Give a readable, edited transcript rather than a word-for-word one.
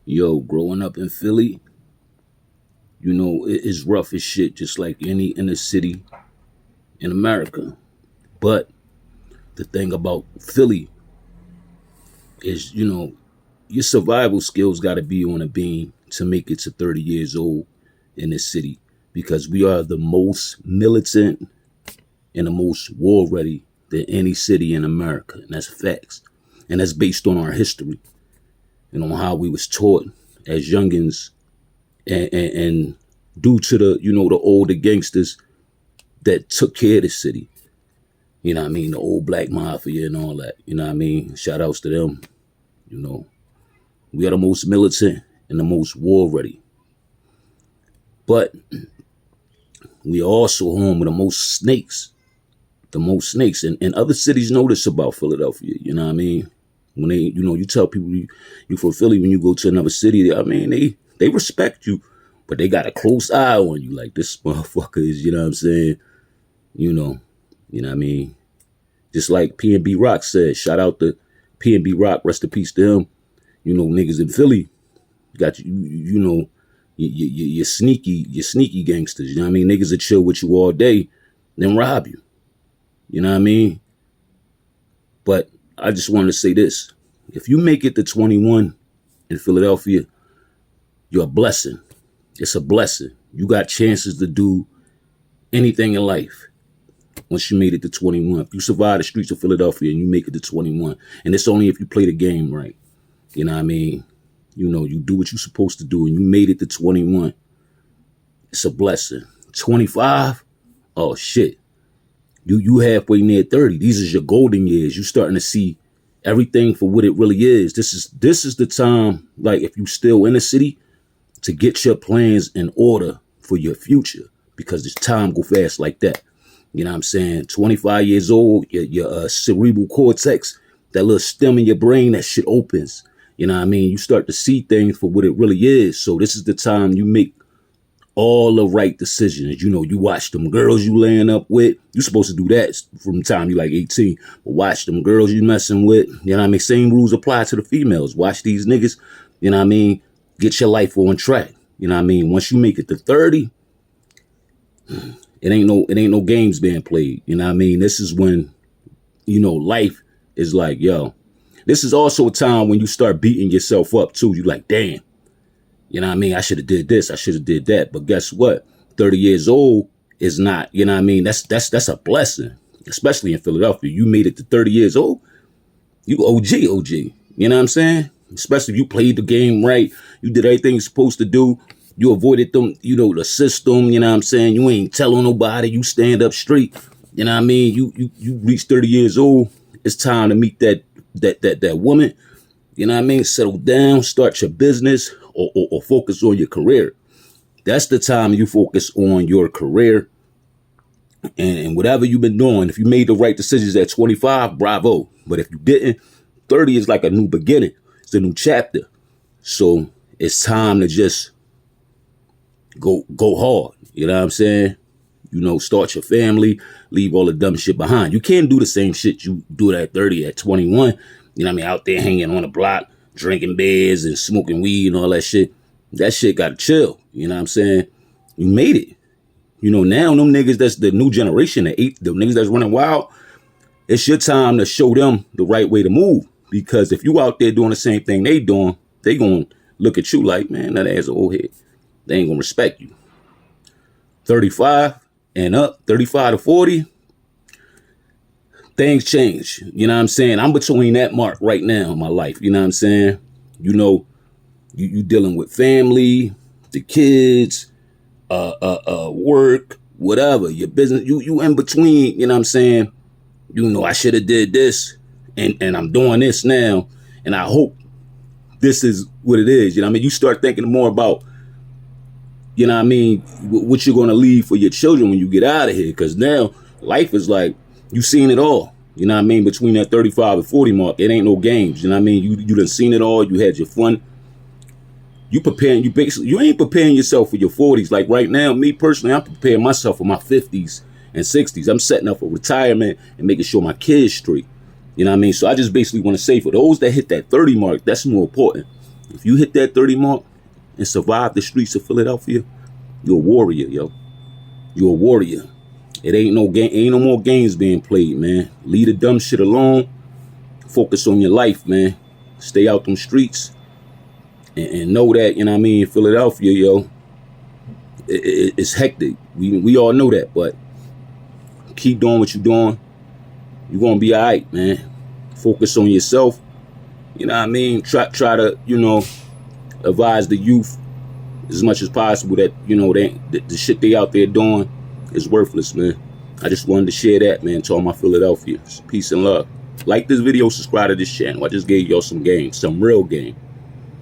Yo, growing up in Philly, it's rough as shit, just like any inner city in America. But the thing about Philly is, your survival skills got to be on a beam to make it to 30 years old in this city because we are the most militant and the most war ready than any city in America. And that's facts. And that's based on our history and on how we was taught as youngins and due to the older gangsters that took care of the city. You know what I mean? The old black mafia and all that. You know what I mean? Shout outs to them. You know, we are the most militant and the most war ready. But we are also home with the most snakes. The most snakes. And other cities know this about Philadelphia. You know what I mean? When they, you tell people you from Philly, when you go to another city, I mean, they respect you, but they got a close eye on you. Like, this motherfucker is, you know what I'm saying? You know what I mean? Just like P&B Rock said, shout out to P&B Rock, rest in peace to him. Niggas in Philly got you're sneaky gangsters. You know what I mean? Niggas that chill with you all day, then rob you. You know what I mean? But I just wanted to say this. If you make it to 21 in Philadelphia, you're a blessing. It's a blessing. You got chances to do anything in life once you made it to 21. If you survive the streets of Philadelphia and you make it to 21, and it's only if you play the game right. You know what I mean? You do what you're supposed to do and you made it to 21. It's a blessing. 25? Oh shit. You halfway near 30. These is your golden years. You starting to see everything for what it really is. This is the time, like, if you still in the city, to get your plans in order for your future, because this time go fast like that. You know what I'm saying? 25 years old, your cerebral cortex, that little stem in your brain, that shit opens. You know what I mean? You start to see things for what it really is. So this is the time you make all the right decisions. You watch them girls you laying up with. You supposed to do that from the time you like 18. But watch them girls you messing with. You know what I mean? Same rules apply to the females. Watch these niggas. You know what I mean? Get your life on track. You know what I mean? Once you make it to 30, it ain't no games being played. You know what I mean? This is when, life is like, yo. This is also a time when you start beating yourself up too. You like, damn. You know what I mean? I should have did this. I should have did that. But guess what? 30 years old is not, you know what I mean? That's a blessing, especially in Philadelphia. You made it to 30 years old. You OG. You know what I'm saying? Especially if you played the game right. You did everything you're supposed to do. You avoided them, the system. You know what I'm saying? You ain't telling nobody. You stand up straight. You know what I mean? You reach 30 years old. It's time to meet that woman. You know what I mean? Settle down, start your business, or focus on your career. That's the time you focus on your career. And whatever you've been doing, if you made the right decisions at 25, bravo. But if you didn't, 30 is like a new beginning. It's a new chapter. So it's time to just go hard. You know what I'm saying? Start your family, leave all the dumb shit behind. You can't do the same shit you do at 30, at 21. You know what I mean? Out there hanging on the block, drinking beers and smoking weed and all that shit. That shit gotta chill. You know what I'm saying? You made it. Now them niggas, that's the new generation, the niggas that's running wild, it's your time to show them the right way to move. Because if you out there doing the same thing they doing, they gonna look at you like, man, that ass old head. They ain't gonna respect you. 35 and up, 35 to 40, things change. You know what I'm saying? I'm between that mark right now in my life. You know what I'm saying? You dealing with family, the kids, work, whatever, your business. You in between, you know what I'm saying? I should have did this and I'm doing this now. And I hope this is what it is. You know what I mean? You start thinking more about, you know what I mean, what you're going to leave for your children when you get out of here. Because now life is like, you seen it all. You know what I mean? Between that 35 and 40 mark, it ain't no games. You know what I mean? You done seen it all. You had your fun. You ain't preparing yourself for your 40s. Like right now, me personally, I'm preparing myself for my 50s and 60s. I'm setting up for retirement and making sure my kids straight. You know what I mean? So I just basically want to say, for those that hit that 30 mark, that's more important. If you hit that 30 mark and survive the streets of Philadelphia, you're a warrior, yo. You're a warrior. It ain't no more games being played, man. Leave the dumb shit alone. Focus on your life, man. Stay out them streets. And know that, you know what I mean, Philadelphia, yo, it's hectic. We all know that, but keep doing what you're doing. You're gonna be all right, man. Focus on yourself. You know what I mean? Try to, you know, advise the youth as much as possible that, you know, the shit they out there doing is worthless, man. I just wanted to share that, man, to all my Philadelphians. Peace and love. Like this video, subscribe to this channel. I just gave y'all some game, some real game.